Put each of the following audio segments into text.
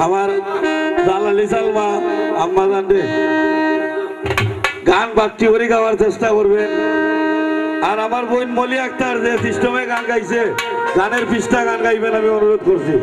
আমার জালালি সালমা আম্মা জানবে গান বাক্তি করে গাওয়ার চেষ্টা করবেন। আর আমার বোন মলি আক্তার যে সিস্টেমে গান গাইছে গানের পৃষ্ঠা গান গাইবেন আমি অনুরোধ করছি।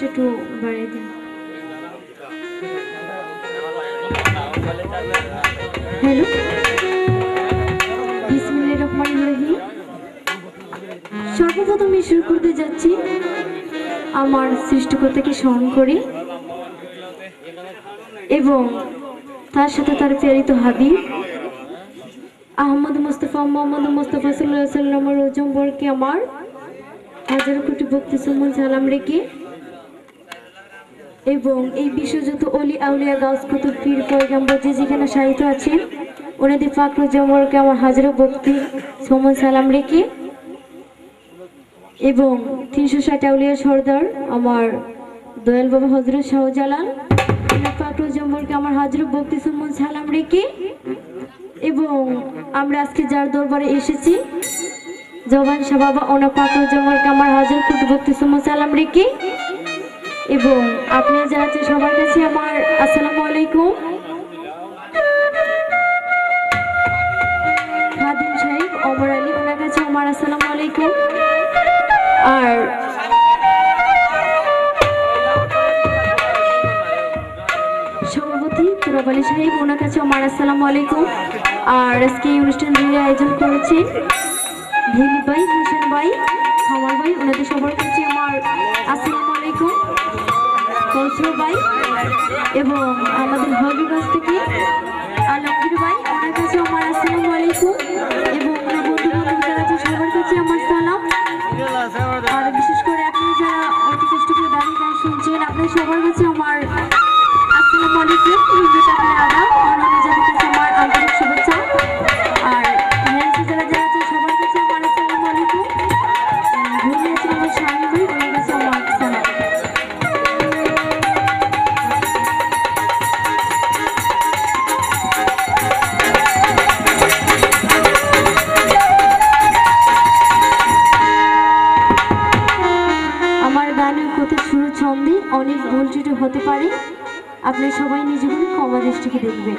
একটু বাড়িয়ে দিন। হ্যালো, বিসমিল্লাহির রহমানির রহিম। সর্বপ্রথম আমি শুরু করতে যাচ্ছি আমার সৃষ্টিকর্তাকে স্মরণ করি এবং তার সাথে তার প্রেরিত হাবিব আহমদ মুস্তফা মোহাম্মদ মুস্তফা সাল্লাল্লাহু আলাইহি ওয়াসাল্লামের রোজম বরকে আমার হাজার কোটি ভক্তি সুমন সালাম রেখে এবং এই বিশ্বযুদ্ধ অলি আউলিয়া গাউস কুতুব পীর পয়গম্বর যে যেখানে সাহিত্য আছেন ওনাদের পাক রোজম বরকে আমার হাজার ভক্তি সুমন সালাম রেখে এবং 360 আউলিয়া সর্দার আমার দয়াল বাবা হযরত শাহজালাল পাক রোজম বরকে আমার হাজার ভক্তি সুমন সালাম রেখে এবং আমরা আজকে যার দরবারে এসেছি জবান শাহ বাবা ওনার পাক রোজম বরকে আমার হাজার কোটি ভক্তি সুমন সালাম রেখে এবং আপনারা যারা আছেন সবার কাছে আমার আসসালামু আলাইকুম। খাদিম সাহেব ওমর আলী ওনার কাছে আমার আসসালামু আলাইকুম। আর সভাপতি তুরাব আলী সাহেব ওনার কাছে আমার আসসালামু আলাইকুম। আর আজকে এই অনুষ্ঠান যিনি আয়োজন করেছেন দিলীপ ভাই, হোসেন ভাই, খামার ভাই ওনাদের সবার কাছে আমার আসসালামু আলাইকুম। কৌশল ভাই এবং আমাদের হবিগঞ্জ থেকে আলমগীর ভাই ওনার কাছে আমার আসসালামু আলাইকুম এবং ওনার বন্ধু বান্ধব যারা আছে সবার কাছে আমার সালাম। আর বিশেষ করে আপনি যারা অতি কষ্ট করে দাঁড়িয়ে গান শুনছেন আপনার সবার কাছে আমার আসসালামু আলাইকুম। আদাব অন্যান্য যাদের কাছে আমার আন্তরিক শুভেচ্ছা। আর যারা যারা আছে সবার কাছে আমার আসসালামু আলাইকুম। ঘুরে আছেন আমার স্বামী ভাই ওনার কাছে আমার সালাম। ছন্দে অনেক ভুল ত্রুটি হতে পারে, আপনি সবাই নিজেকে ক্ষমা দৃষ্টিকে দেখবেন।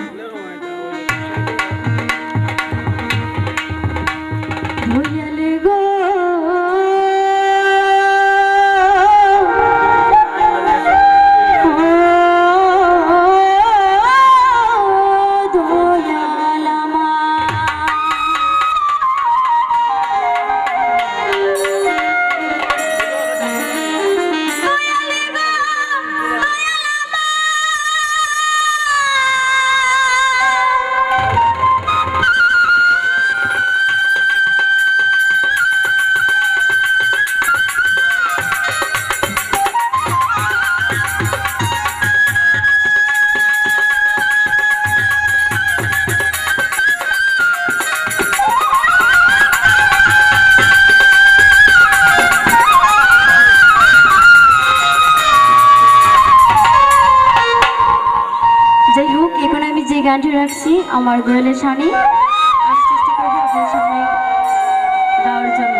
গানটি রাখছি আমার দোয়েলের শানে। আমি চেষ্টা করবো আপনার সামনে গাওয়ার জন্য।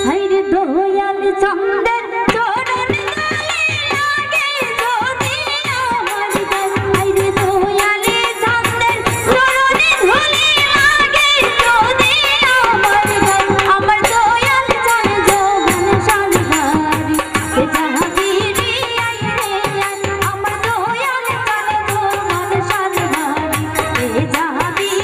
হাইরে দয়াল চন্দের চরণ লাগে যদি আমার গান হাইরে দয়াল চন্দের চরণ ধুলি লাগে যদি আমার গান আমার দয়াল চন যৌবন সালগারি সে জাহাবীরি আইরে আমার দয়াল চন যৌবন সালগারি সে জাহাবীরি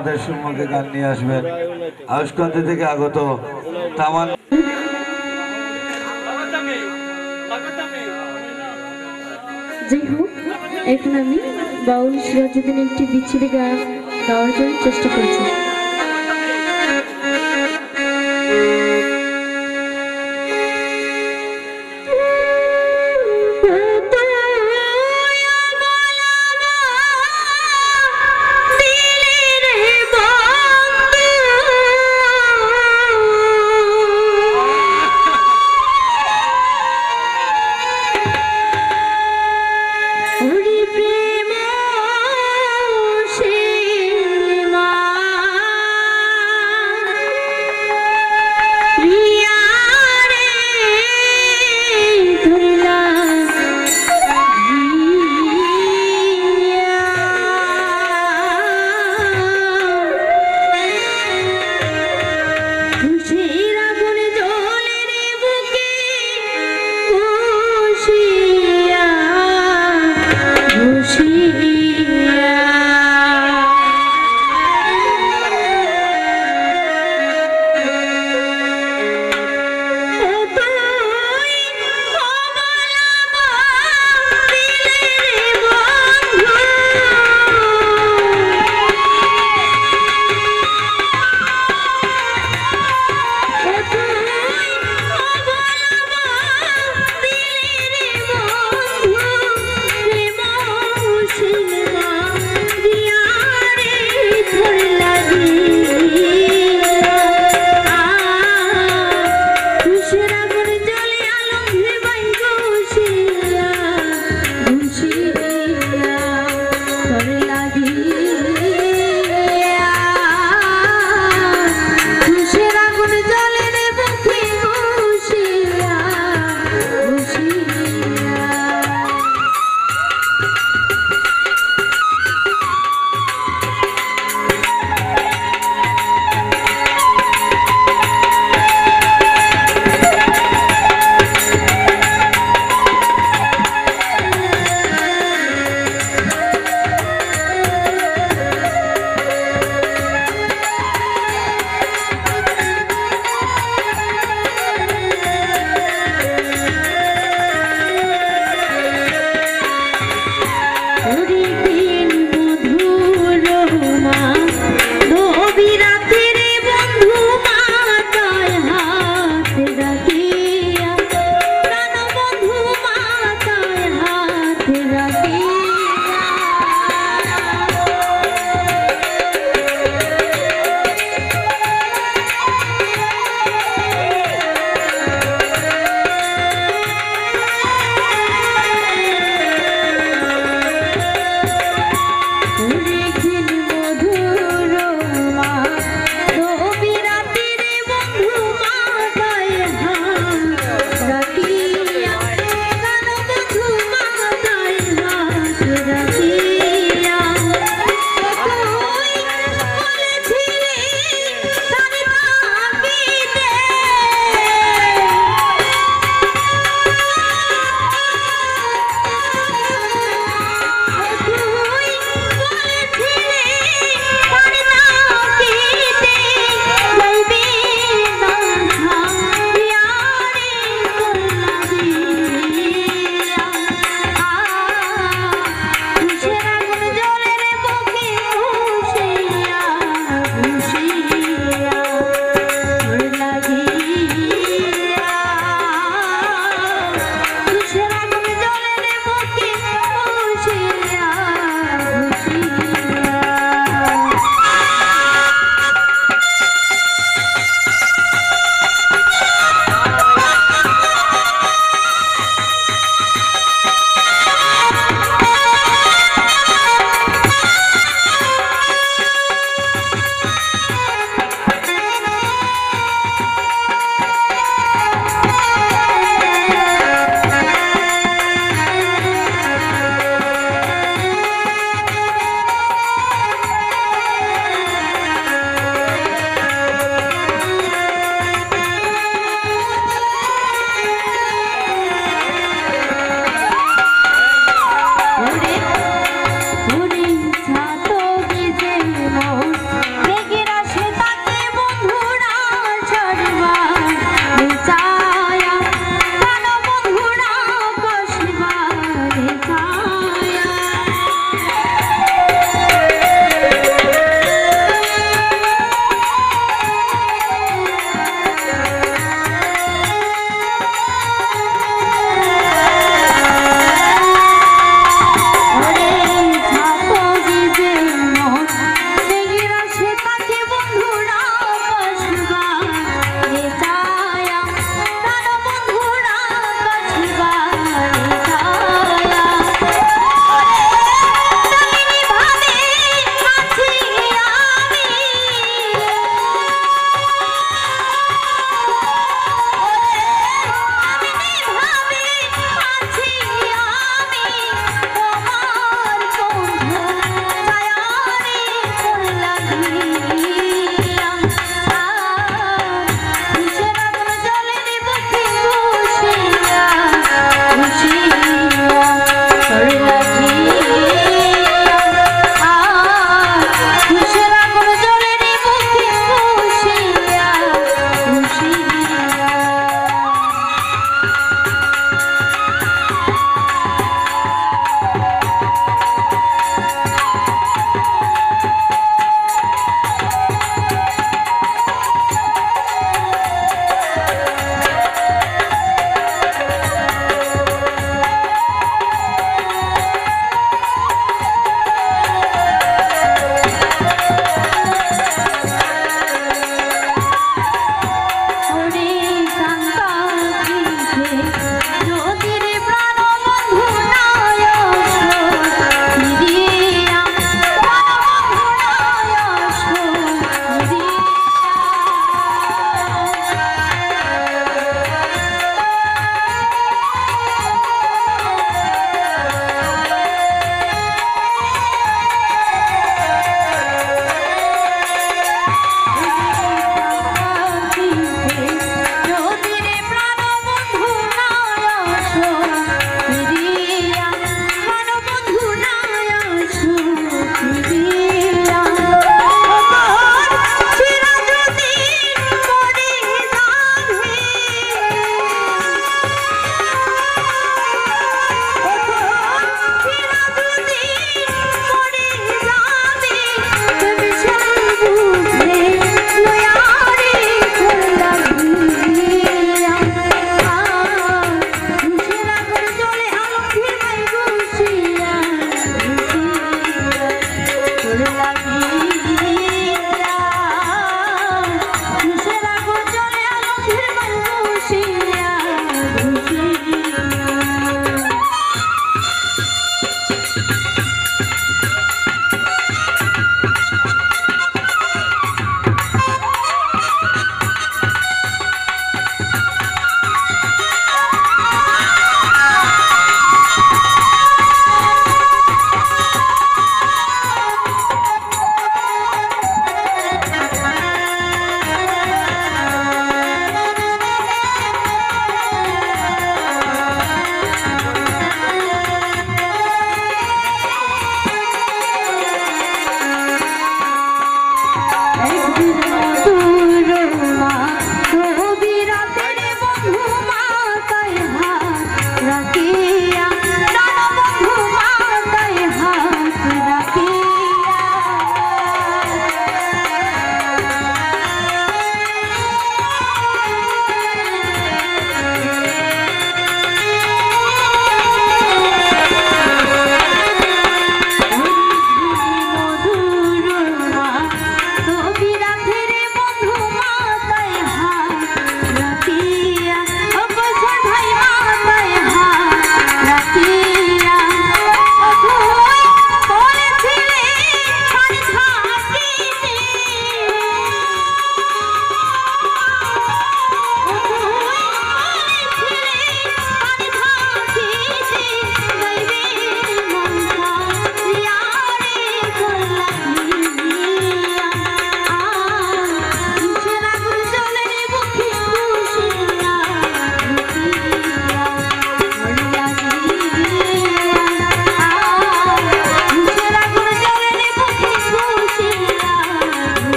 আপনাদের সম্মুখে গান নিয়ে আসবেন আউশকান্দি থেকে আগত তামান। যাই হোক, এখন আমি বাউল সিরাজউদ্দিনের একটি বিচ্ছেদে গান গাওয়ার জন্য চেষ্টা করছি। প্রেম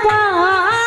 পা